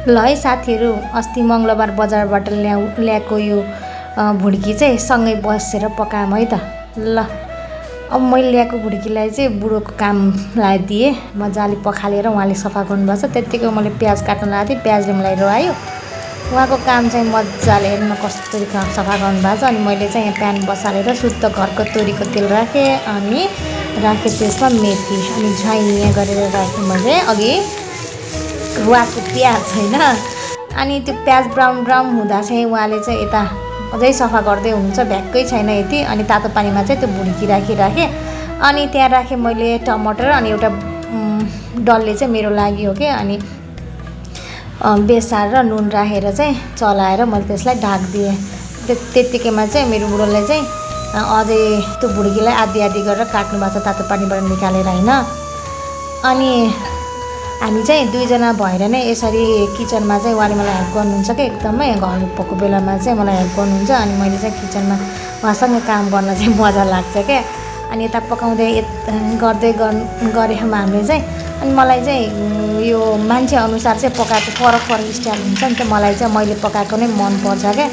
ल है साथीहरू, अस्ति मङ्गलबार बजारबाट ल्याएको यो भुड्की चाहिँ सँगै बसेर पकायौँ है त। ल अब मैले ल्याएको भुड्कीलाई चाहिँ बुढोको कामलाई दिएँ, मजाले पखालेर उहाँले सफा गर्नुभएको छ। त्यत्तिकै मैले प्याज काट्न लगाएको थिएँ, प्याजले मलाई रोयो। उहाँको काम चाहिँ मजाले हेर्नु कसरी सफा गर्नुभएको छ। अनि मैले चाहिँ यहाँ प्यान बसालेर शुद्ध घरको तोरीको तेल राखेँ, अनि त्यसमा मेथी अनि झाइँ गरेर राखेँ मैले अघि रुवाको प्याज होइन। अनि त्यो प्याज ब्राउन ब्राउन हुँदा चाहिँ उहाँले चाहिँ यता अझै सफा गर्दै हुनुहुन्छ, भ्याक्कै छैन यति। अनि तातो पानीमा चाहिँ त्यो भुड्की राखेँ। अनि त्यहाँ राखेँ मैले टमाटर, अनि एउटा डल्ले चाहिँ मेरो लागि हो कि। अनि बेसार र नुन राखेर चाहिँ चलाएर मैले त्यसलाई ढाकिदिएँ। त्यत्तिकैमा चाहिँ मेरो बुढोले चाहिँ अझै त्यो भुड्कीलाई आधी आधी गरेर काट्नु भएको छ तातो पानीबाट निकालेर होइन। अनि हामी चाहिँ दुईजना भएर नै यसरी किचनमा चाहिँ उहाँले मलाई हेल्प गर्नुहुन्छ क्या, एकदमै घर उपको बेलामा चाहिँ मलाई हेल्प गर्नुहुन्छ। अनि मैले चाहिँ किचनमा उहाँसँग काम गर्न चाहिँ मजा लाग्छ क्या। अनि यता पकाउँदै गर्दै गरेँ हामीले चाहिँ। अनि मलाई चाहिँ यो मान्छे अनुसार चाहिँ पकाएको फरक स्टाइल हुन्छ नि त। मलाई चाहिँ मैले पकाएको नै मनपर्छ क्या।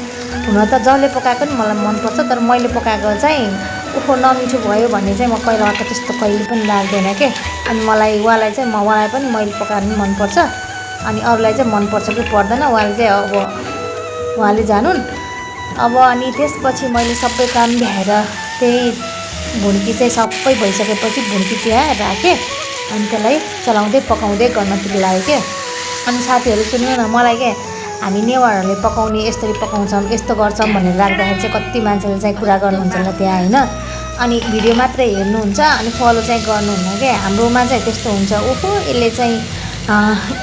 हुन त जसले पकाएको नि मलाई मनपर्छ, तर मैले पकाएको चाहिँ उखो नमिठो भयो भन्ने चाहिँ म कहिलेको त्यस्तो कहिले पनि लाग्दैन के। अनि उहाँलाई चाहिँ उहाँलाई पनि मैले पकाउनु मनपर्छ, अनि अरूलाई चाहिँ मनपर्छ कि पर्दैन उहाँले चाहिँ अब उहाँले जानुन्। अब अनि त्यसपछि मैले सबै काम भ्याएर त्यही भुड्की चाहिँ सबै भइसकेपछि भुड्की त्यहाँ राखेँ। अनि त्यसलाई चलाउँदै पकाउँदै गर्नतिर लाग्यो क्या। अनि साथीहरू सुन्नु न, मलाई क्या हामी नेवारहरूले पकाउने यस्तरी पकाउँछौँ यस्तो गर्छौँ भनेर राख्दाखेरि चाहिँ कति मान्छेले चाहिँ कुरा गर्नुहुन्छ होला त्यहाँ होइन। अनि भिडियो मात्रै हेर्नुहुन्छ अनि फलो चाहिँ गर्नुहुन्न क्या। हाम्रोमा चाहिँ त्यस्तो हुन्छ, ओहो यसले चाहिँ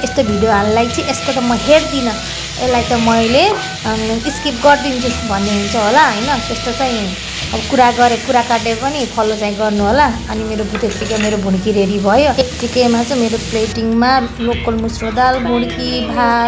यस्तो भिडियो हाल्नलाई चाहिँ यसको त म हेर्दिनँ, यसलाई त मैले स्किप गरिदिन्छु भन्ने हुन्छ होला होइन। त्यस्तो चाहिँ अब कुरा काटे पनि फलो चाहिँ गर्नु होला। अनि मेरो त्यत्तिकै मेरो भुड्की रेडी भयो। त्यत्तिकैमा चाहिँ मेरो प्लेटिङमा लोकल मुस्रो दाल, भुड्की, भात